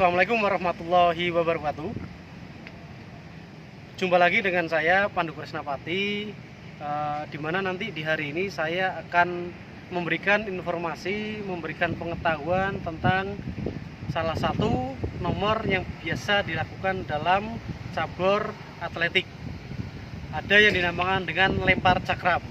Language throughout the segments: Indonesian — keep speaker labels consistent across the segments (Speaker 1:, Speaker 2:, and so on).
Speaker 1: Assalamualaikum warahmatullahi wabarakatuh. Jumpa lagi dengan saya Pandu Krisnapati, di mana nanti di hari ini saya akan memberikan informasi, memberikan pengetahuan tentang salah satu nomor yang biasa dilakukan dalam cabur atletik. Ada yang dinamakan dengan lempar cakram.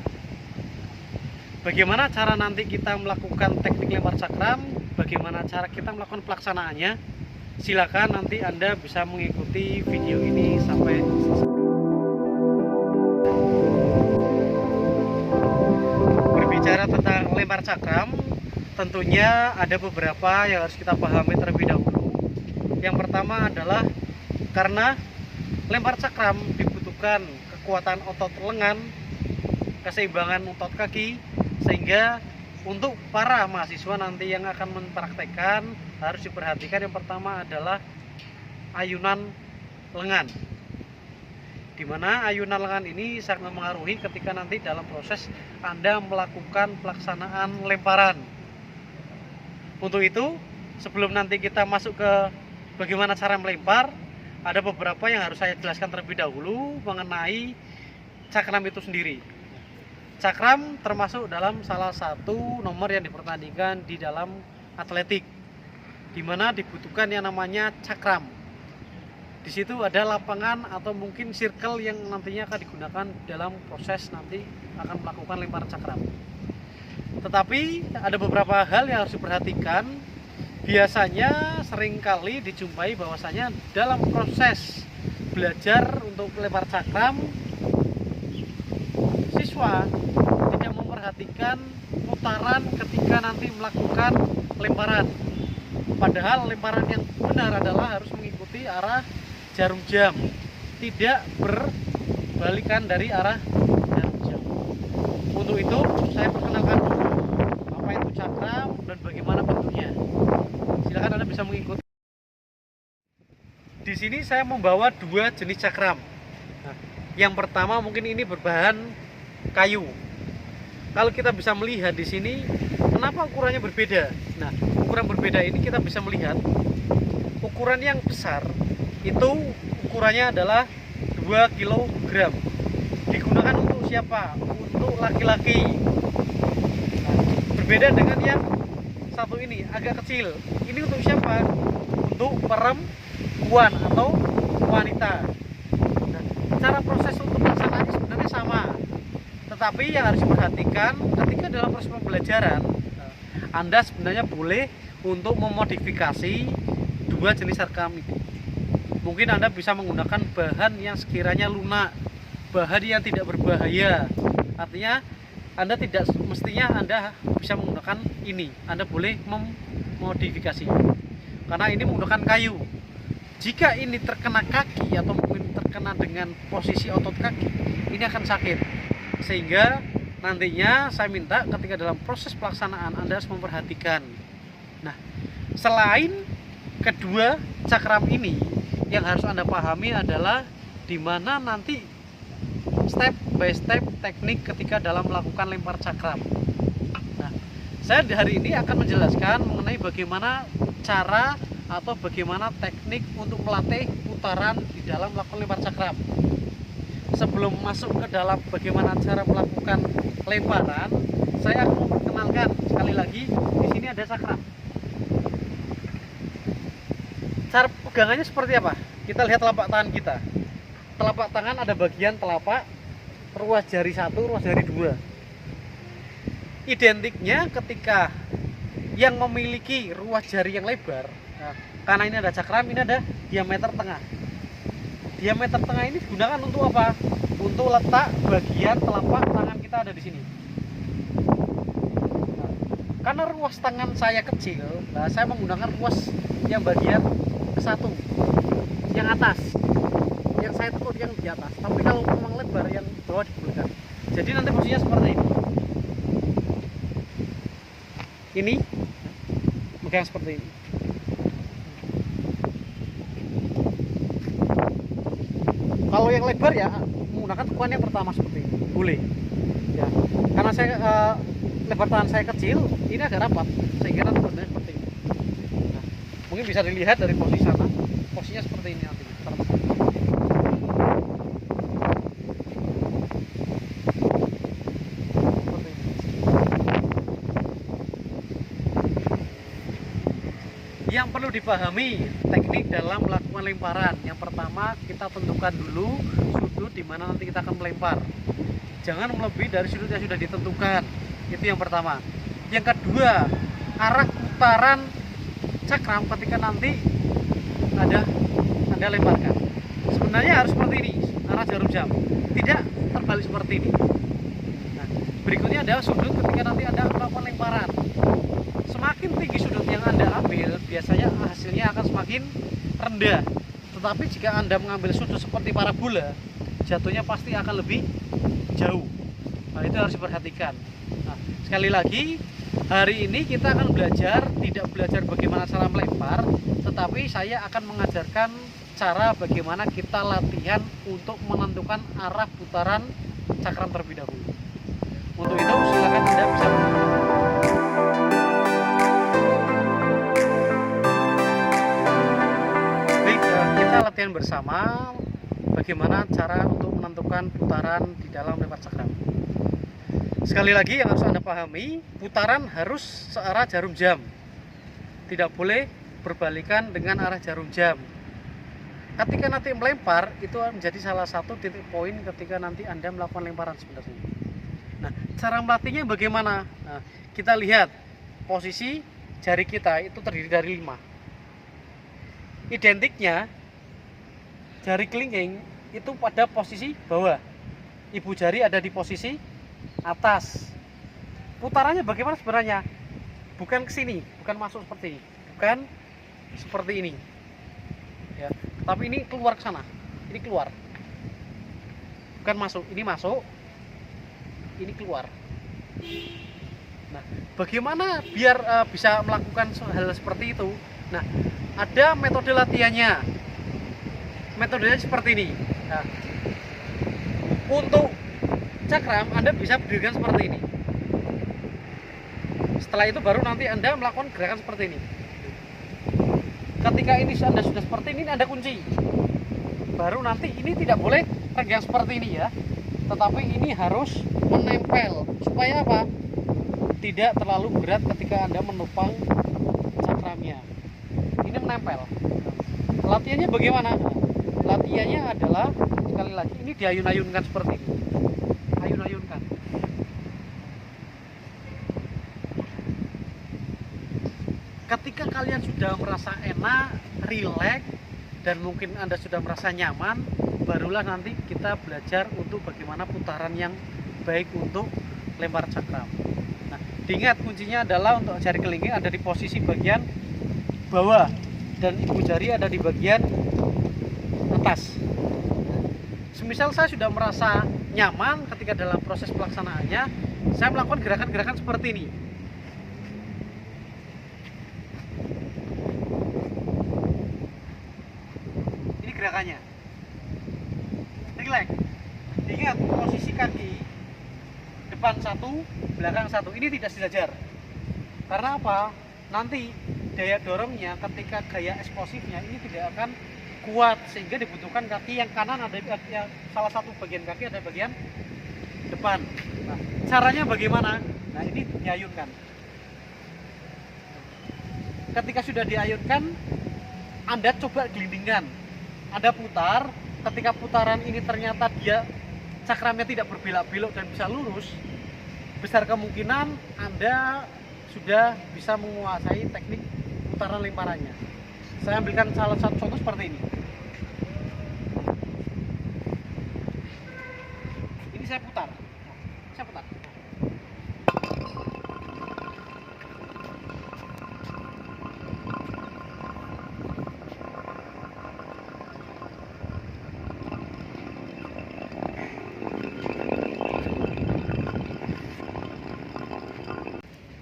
Speaker 1: Bagaimana cara nanti kita melakukan teknik lempar cakram, bagaimana cara kita melakukan pelaksanaannya, silakan nanti Anda bisa mengikuti video ini sampai selesai. Berbicara tentang lempar cakram, tentunya ada beberapa yang harus kita pahami terlebih dahulu. Yang pertama adalah karena lempar cakram dibutuhkan kekuatan otot lengan, keseimbangan otot kaki, sehingga untuk para mahasiswa nanti yang akan mempraktekkan harus diperhatikan yang pertama adalah ayunan lengan, dimana ayunan lengan ini sangat mempengaruhi ketika nanti dalam proses Anda melakukan pelaksanaan lemparan. Untuk itu, sebelum nanti kita masuk ke bagaimana cara melempar, ada beberapa yang harus saya jelaskan terlebih dahulu mengenai cakram itu sendiri. Cakram termasuk dalam salah satu nomor yang dipertandingkan di dalam atletik, di mana dibutuhkan yang namanya cakram. Di situ ada lapangan atau mungkin circle yang nantinya akan digunakan dalam proses nanti akan melakukan lempar cakram. Tetapi ada beberapa hal yang harus diperhatikan. Biasanya seringkali dijumpai bahwasanya dalam proses belajar untuk lempar cakram, siswa tidak memperhatikan putaran ketika nanti melakukan lemparan. Padahal lemparan yang benar adalah harus mengikuti arah jarum jam, tidak berbalikan dari arah jarum jam. Untuk itu saya perkenalkan dulu apa itu cakram dan bagaimana bentuknya. Silakan Anda bisa mengikuti. Di sini saya membawa dua jenis cakram. Nah, yang pertama mungkin ini berbahan kayu. Kalau kita bisa melihat di sini, kenapa ukurannya berbeda? Nah, ukuran berbeda ini kita bisa melihat ukuran yang besar itu ukurannya adalah 2 kg. Digunakan untuk siapa? Untuk laki-laki. Nah, berbeda dengan yang satu ini agak kecil. Ini untuk siapa? Untuk perempuan atau wanita. Nah, cara proses untuk pelaksanaannya sebenarnya sama. Tetapi yang harus diperhatikan ketika dalam proses pembelajaran, Anda sebenarnya boleh untuk memodifikasi dua jenis cakram ini. Mungkin Anda bisa menggunakan bahan yang sekiranya lunak, bahan yang tidak berbahaya. Artinya Anda tidak mestinya Anda bisa menggunakan ini. Anda boleh memodifikasi karena ini menggunakan kayu. Jika ini terkena kaki atau mungkin terkena dengan posisi otot kaki, ini akan sakit. Sehingga nantinya saya minta ketika dalam proses pelaksanaan Anda harus memperhatikan. Nah, selain kedua cakram ini, yang harus Anda pahami adalah di mana nanti step by step teknik ketika dalam melakukan lempar cakram. Nah, saya di hari ini akan menjelaskan mengenai bagaimana cara atau bagaimana teknik untuk melatih putaran di dalam melakukan lempar cakram. Sebelum masuk ke dalam bagaimana cara melakukan lemparan, saya akan memperkenalkan sekali lagi di sini ada cakram. Cara pegangannya seperti apa? Kita lihat telapak tangan kita. Telapak tangan ada bagian telapak, ruas jari 1, ruas jari 2. Identiknya ketika yang memiliki ruas jari yang lebar, nah, karena ini ada cakram, ini ada diameter tengah. Diameter tengah ini digunakan untuk apa? Untuk letak bagian telapak tangan kita ada di sini. Nah, karena ruas tangan saya kecil, nah saya menggunakan ruas yang bagian ke-1, yang atas. Yang saya tekuk yang di atas. Tapi kalau memang lebar yang bawah di belakang. Jadi nanti posisinya seperti ini. Ini megang seperti ini. Kalau yang lebar ya menggunakan tekuan yang pertama seperti ini, boleh ya, karena saya lebar tangan saya kecil, ini agak rapat sehingga nanti seperti ini. Nah, Mungkin bisa dilihat dari posisi sana, posisinya seperti ini nanti. Yang perlu dipahami teknik dalam melakukan lemparan. Yang pertama, kita tentukan dulu sudut di mana nanti kita akan melempar. Jangan melebihi dari sudut yang sudah ditentukan. Itu yang pertama. Yang kedua, arah putaran cakram ketika nanti Anda lemparkan. Sebenarnya harus seperti ini, arah jarum jam. Tidak terbalik seperti ini. Nah, berikutnya adalah sudut ketika nanti Anda melakukan lemparan. Semakin tinggi sudut yang Anda ambil, biasanya hasilnya akan semakin rendah. Tetapi jika Anda mengambil sudut seperti parabola, jatuhnya pasti akan lebih jauh. Nah, itu harus diperhatikan. Nah, sekali lagi, hari ini kita akan tidak belajar bagaimana cara melempar, tetapi saya akan mengajarkan cara bagaimana kita latihan untuk menentukan arah putaran cakram terlebih dahulu. Untuk itu silakan Anda bisa kita latihan bersama bagaimana cara untuk menentukan putaran di dalam lempar cakram. Sekali lagi yang harus Anda pahami, putaran harus searah jarum jam. Tidak boleh berbalikan dengan arah jarum jam. Ketika nanti melempar, itu menjadi salah satu titik poin ketika nanti Anda melakukan lemparan sebenarnya. Nah, cara melatihnya bagaimana? Nah, kita lihat posisi jari kita itu terdiri dari 5. Identiknya jari kelingking itu pada posisi bawah, ibu jari ada di posisi atas. Putarannya bagaimana sebenarnya? Bukan ke sini, bukan masuk seperti ini, bukan seperti ini, ya. Tapi ini keluar ke sana, ini keluar, bukan masuk. Ini masuk, ini keluar. Nah, bagaimana biar bisa melakukan hal seperti itu? Nah, ada metode latihannya. Metodenya seperti ini. Nah, untuk cakram Anda bisa berdirikan seperti ini. Setelah itu baru nanti Anda melakukan gerakan seperti ini. Ketika ini Anda sudah seperti ini, Anda kunci. Baru nanti ini tidak boleh renggang seperti ini ya, tetapi ini harus menempel. Supaya apa? Tidak terlalu berat ketika Anda menopang cakramnya. Ini menempel. Latihannya bagaimana? Latihannya adalah, sekali lagi, ini diayun-ayunkan seperti ini. Ayun-ayunkan. Ketika kalian sudah merasa enak, rileks, dan mungkin Anda sudah merasa nyaman, barulah nanti kita belajar untuk bagaimana putaran yang baik untuk lempar cakram. Nah, diingat kuncinya adalah untuk jari kelingking ada di posisi bagian bawah dan ibu jari ada di bagian atas. Semisal saya sudah merasa nyaman ketika dalam proses pelaksanaannya, saya melakukan gerakan-gerakan seperti ini. Ini gerakannya. Relax. Ingat posisi kaki depan 1, belakang 1. Ini tidak sejajar. Karena apa? Nanti daya dorongnya ketika gaya eksplosifnya ini tidak akan kuat, sehingga dibutuhkan kaki yang kanan ada salah satu bagian kaki ada bagian depan. Nah, caranya bagaimana? Nah, ini diayunkan. Ketika sudah diayunkan, Anda coba gelindingkan. Anda putar. Ketika putaran ini ternyata dia cakramnya tidak berbelok-belok dan bisa lurus, besar kemungkinan Anda sudah bisa menguasai teknik putaran lemparannya. Saya ambilkan salah satu contoh seperti ini. Ini saya putar. Saya putar.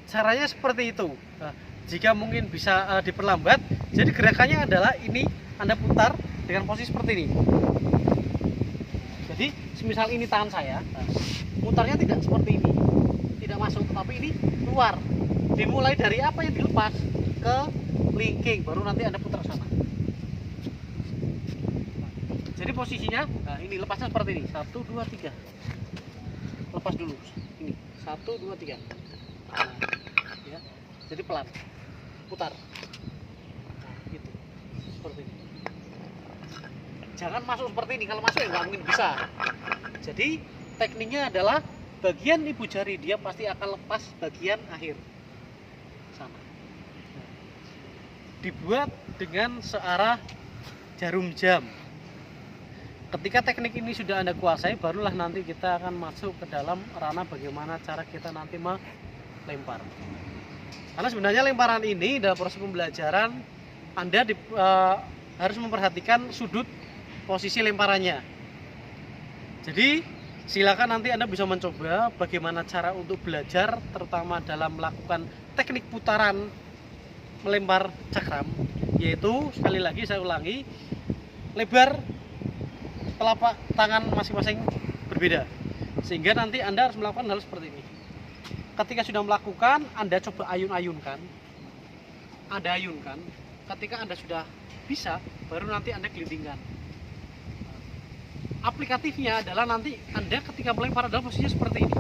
Speaker 1: Caranya seperti itu. Nah, jika mungkin bisa diperlambat, jadi gerakannya adalah ini Anda putar dengan posisi seperti ini. Jadi semisal ini tangan saya, mutarnya tidak seperti ini, tidak masuk, tetapi ini keluar. Dimulai dari apa yang dilepas ke linking, baru nanti Anda putar ke sana. Jadi posisinya, nah ini lepasnya seperti ini, 1, 2, 3. Lepas dulu, ini 1, 2, 3. Nah, ya. Jadi pelan, putar. Nah, gitu, seperti ini. Jangan masuk seperti ini, kalau masuk ya nggak mungkin bisa. Jadi tekniknya adalah bagian ibu jari dia pasti akan lepas bagian akhir sana. Dibuat dengan searah jarum jam. Ketika teknik ini sudah Anda kuasai, barulah nanti kita akan masuk ke dalam ranah bagaimana cara kita nanti melempar. Karena sebenarnya lemparan ini dalam proses pembelajaran Anda harus memperhatikan sudut posisi lemparannya. Jadi silakan nanti Anda bisa mencoba bagaimana cara untuk belajar, terutama dalam melakukan teknik putaran melempar cakram, yaitu sekali lagi saya ulangi, lebar telapak tangan masing-masing berbeda, sehingga nanti Anda harus melakukan hal seperti ini. Ketika sudah melakukan, Anda coba ayun-ayunkan, Anda ayunkan. Ketika Anda sudah bisa, baru nanti Anda gelindingkan. Aplikatifnya adalah nanti Anda ketika melempar adalah posisinya seperti ini,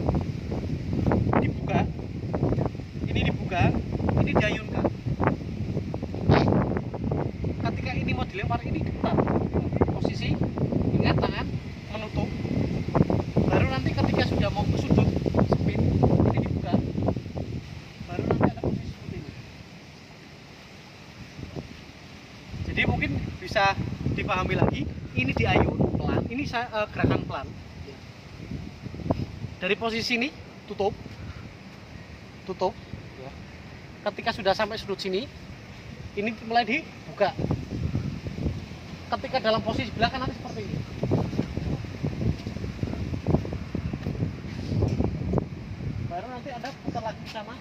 Speaker 1: dibuka, ini dibuka, ini diayunkan. Ketika ini mau dilempar, ini diputar posisi, ingat tangan menutup, baru nanti ketika sudah mau ke sudut spin, ini dibuka, baru nanti ada posisi seperti ini. Jadi mungkin bisa dipahami lagi, ini diayun pelan, ini gerakan pelan. Dari posisi ini tutup, ya. Ketika sudah sampai sudut sini, ini mulai dibuka. Ketika dalam posisi belakang nanti seperti ini. Baru nanti Anda putar lagi ke sana,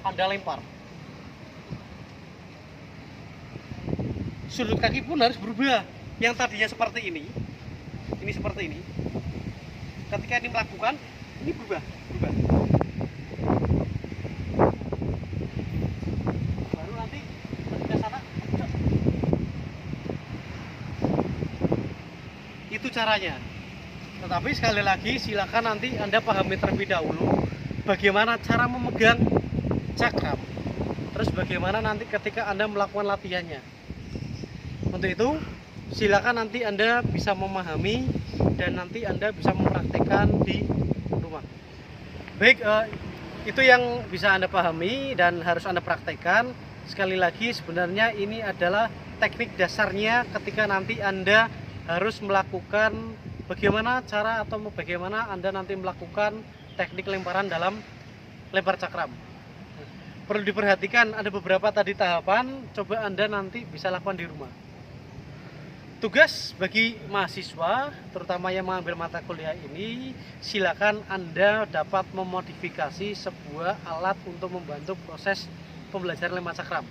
Speaker 1: Anda lempar. Sudut kaki pun harus berubah. Yang tadinya seperti ini seperti ini. Ketika ini melakukan, ini berubah. Baru nanti ketika sana, itu caranya. Tetapi sekali lagi silakan nanti Anda pahami terlebih dahulu bagaimana cara memegang cakram, terus bagaimana nanti ketika Anda melakukan latihannya. Untuk itu silakan nanti Anda bisa memahami dan nanti Anda bisa mempraktekkan di rumah. Baik, itu yang bisa Anda pahami dan harus Anda praktekkan. Sekali lagi sebenarnya ini adalah teknik dasarnya ketika nanti Anda harus melakukan bagaimana cara atau bagaimana Anda nanti melakukan teknik lemparan dalam lempar cakram. Perlu diperhatikan ada beberapa tadi tahapan, coba Anda nanti bisa lakukan di rumah. Tugas bagi mahasiswa, terutama yang mengambil mata kuliah ini, silakan Anda dapat memodifikasi sebuah alat untuk membantu proses pembelajaran lempar cakram.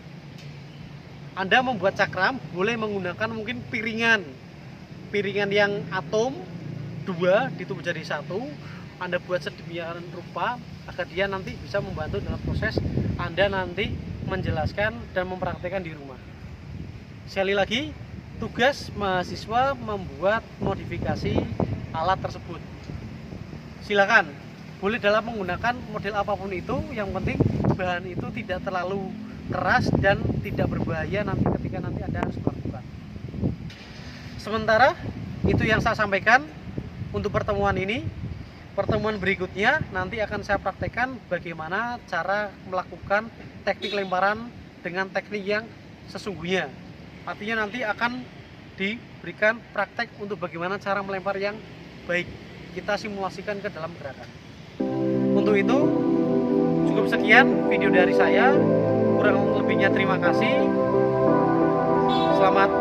Speaker 1: Anda membuat cakram boleh menggunakan mungkin piringan yang atom 2 ditubuh jadi 1. Anda buat sedemikian rupa agar dia nanti bisa membantu dalam proses Anda nanti menjelaskan dan mempraktikkan di rumah. Sekali lagi, tugas mahasiswa membuat modifikasi alat tersebut. Silakan, boleh dalam menggunakan model apapun itu, yang penting bahan itu tidak terlalu keras dan tidak berbahaya nanti ketika nanti Anda harus melakukan. Sementara itu yang saya sampaikan untuk pertemuan ini. Pertemuan berikutnya nanti akan saya praktekkan bagaimana cara melakukan teknik lemparan dengan teknik yang sesungguhnya. Artinya nanti akan diberikan praktek untuk bagaimana cara melempar yang baik. Kita simulasikan ke dalam gerakan. Untuk itu cukup sekian video dari saya. Kurang lebihnya terima kasih. Selamat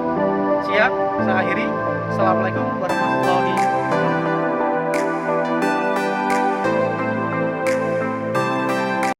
Speaker 1: siang. Saya akhiri. Assalamualaikum warahmatullahi wabarakatuh.